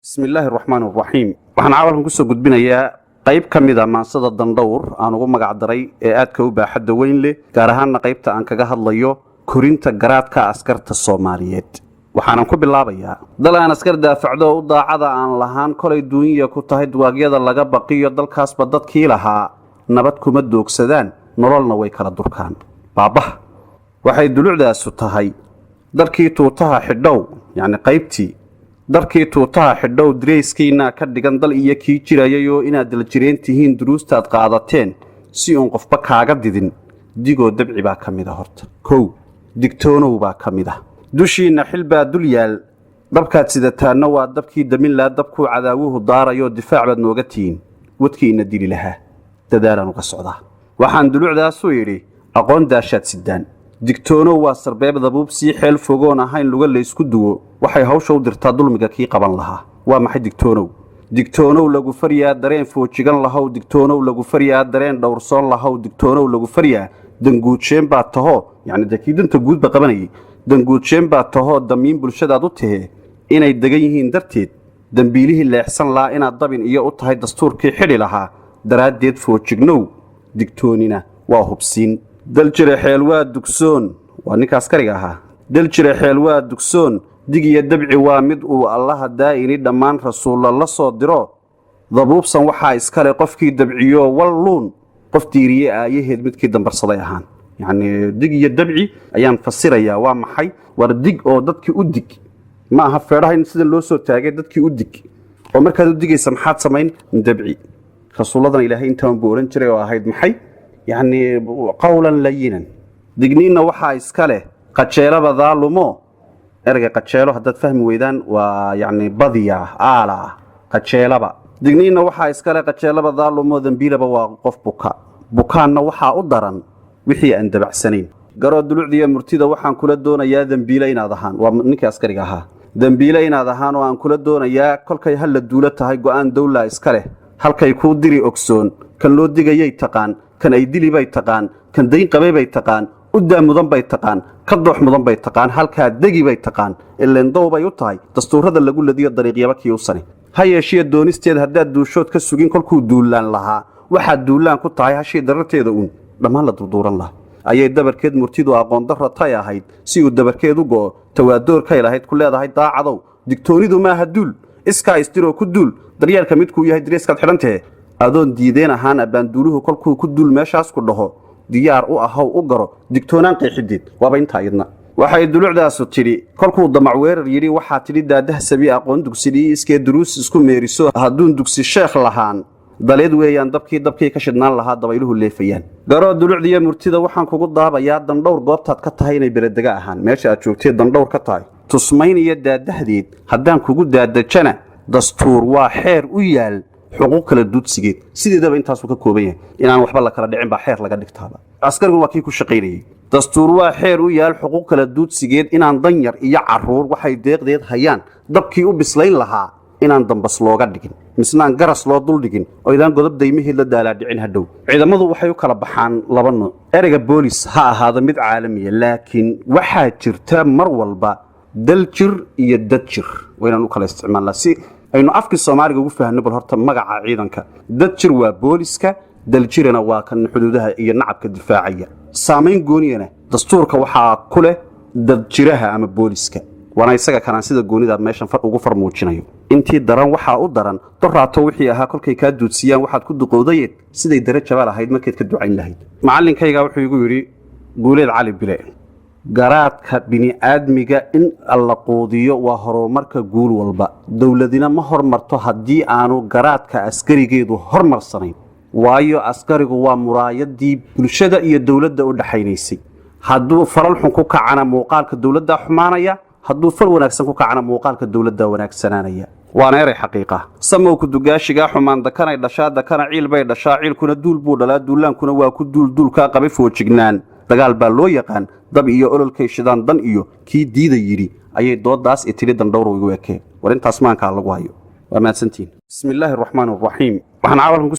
bismillaahi raxmaani raxiim waxaan caalamkan ku soo gudbinayaa qayb ka mid ah maansada dandhowr aan ugu magac daray ee aadka u baaxadda weyn leh gaar ahaanna qaybta aan kaga hadlayo korinta garaadka askarta Soomaaliyeed waxaan ku bilaabayaa dal aan askar daafacdo u daacada aan lahaan kolay duuniya ku tahay duwaagyada laga baqiyo dalkaasba dadkii lahaa nabad kuma doogsadaan nololna way kala durkaan baabaha waxay dulucdaasu tahay darkii tuutaha xidhow yacni qaybtii darkii tuutaha xidhow dareyskiina ka dhigan dal iyo kii jirayay oo inaad dal jireen tihiin duruustaad qaadateen si uun qofba kaaga didin digoo dabci baa ka mid ah horta kow digtoonow baa ka mid ah dushiina xil baa dul yaal dabkaad sidataanna waa dabkii daminlaa dabkuu cadaawuhu daarayoo difaac baad nooga tihiin wadkiina dili lahaa dadaalaan uga socdaa waxaan dulucdaasuu yidhi aqoon daashaad sidaan digtoonow waa sarbeeb dabuub sii xeel fogoon ahayn luga laysku duwo waxay hawsha u dirtaa dulmiga kii qaban lahaa waa maxay digtoonow lagu faryaa dareen foojigan lahow digtoonow lagu faryaa dareen dhowrsoon lahow digtoonow lagu faryaa danguudsheen baa tahoo yacni dakiidanta guudba qabanayay danguudsheen baa tahoo damiin bulshadaad u tahee inay degan yihiin darteed dembiilihii leexsan lahaa inaad dabin iyo u tahay dastuurkii xidhi lahaa daraaddeed foojignow digtoonina waa hubsiin daljire xeel waa dugsoon waa ninka askariga ahaa daljire xeel waa dugsoon dig iyo dabci waa mid uu allaha daa'ini dhammaan rasuulla la soo diro dabuubsan waxaa iskale qofkii dabciyo walluun qof diiriye aayaheed midkii dambarsaday ahaan yacni dig iyo dabci ayaan fasirayaa waa maxay war dig oo dadkii u dig ma aha feedhaha in sida loo soo taagay dadkii u dig oo markaad u digaysa maxaad samayn dabci rasuulladan ilaahay intaan buu oran jiray oo ahayd maxay يعني قولا لينا دقنينا وحا اسكاله قجيلة ظالمو ارجع قجيلة هداد فهم ويدان ويعني بضيع آلا قجيلة دقنينا وحا اسكاله قجيلة ظالمو ذنبيلة وقف بكانا وحا أدران وحي أندبع سنين قروا الدلوع دي مرتدى وحا كل دونا يا ذنبيلين هذهان ونكي اسكاريها ها ذنبيلين هذهان وان كل دونا يا كل كي هل الدولة هاي قوان دولة اسكاله هل كي يكون ديري أكسون كان لو ديغا يتقان kan ay dili bay taqaan kan dayn qabay bay taqaan u daa mudan bay taqaan ka doox mudan bay taqaan halka degi bay taqaan ileen doow bay u tahay dastuurada lagu ladiyo dariiqyaba kii u sani ha yeeshee doonisteed haddaad duushood ka sugin kolkuu duulaan lahaa waxaad duulaan ku tahay hashii dararteeda uun dhammaan la durduuran lahaa ayay dabarkeed murtidu aqoon darro tay ahayd si uu dabarkeed u go'o tawaadoorkay lahayd ku leedahay daacadow digtoonidu maaha duul iskaa istiroo ku duul daryeelka midkuu yahay dareeskaad xidhantahe adoon diideen ahaan abaanduuluhu kolkuu ku dul meeshaas ku dhaho diyaar u ahow u garo digtoonaan qeexideed waaba intaa idna waxay dulucdaasu tidhi kolkuu damac weerar yidhi waxaa tidhi daadaha sabi aqoon dugsidhii iskee duruus isku meeriso hadduun dugsi sheekh lahaan daleed weeyaan dabkii ka shidnaan lahaa dabayluhu leefayaan garoo dulucdiiyo murtida waxaan kugu daabayaa dandhowr goobtaad ka tahay inay beredega ahaan meesha aad joogtee dandhowr ka tahay tusmayn iyo daadahdeed haddaan kugu daadajana dastuur waa xeer u yaal xuquuq kala duudsigeed sideedaba intaasuu ka kooban yahay inaan waxba la kala dhicin baa xeer laga dhigtaaba askarigu waa kii ku shaqaynayay dastuur waa xeer u yaal xuquuq kala duudsigeed inaan danyar iyo caruur waxay deeqdeed hayaan dabkii u bislayn lahaa inaan dambas looga dhigin misnaan garas loo dul dhigin oo idaan godob daymaheed la daalaadhicin hadhow ciidamadu waxay u kala baxaan laba nooc ereyga boolis ha ahaada mid caalamiya laakiin waxaa jirta mar walba dal jir iyo dad jir waynaan u kala isticmaalnaa si aynu afkii Soomaaliga ugu faahno bal horta magaca ciidanka dad jir waa booliska dal jirana waa kan xuduudaha iyo nacabka difaacaya saameyn gooniyana dastuurka waxaa ku leh dad jiraha ama booliska wana isaga kana sida goonida meeshan ugu farmuujinayo intii daran waxaa u daran doraato wixii ahaa kolkay ka duudsiyaan waxaad ku duqowdayeed siday darajo lahayd markeed ka ducayn lahayd macallinkayga wuxuu igu yiri guuleed cali bile garaadka bini'aadmiga in alla qoodiyo waa horumarka guul walba dawladina ma hormarto haddii aanu garaadka askarigeedu hormarsanayn waayo askarigu waa muraayadii bulshada iyo dawladda u dhaxaynaysay hadduu faral xun ku kacana muuqaalka dawladda xumaanaya hadduu fal wanaagsan ku kacana muuqaalka dawladda wanaagsanaanaya waana eray xaqiiqa samowku dugaashiga xumaan dakanay dhashaa dakana ciil bay dhashaa ciilkuna duul buu dhalaa duulaankuna waa ku duulka qabay foojignaan dagaal baa loo yaqaan dab iyo ololkay shidaan dan iyo kii diida yiri ayay doodaas itiri dandhowr ugu ekeen war intaas maanka lagu hayo waa maadsantiin bismillaahir rahmaanir rahiim waxaan caalamka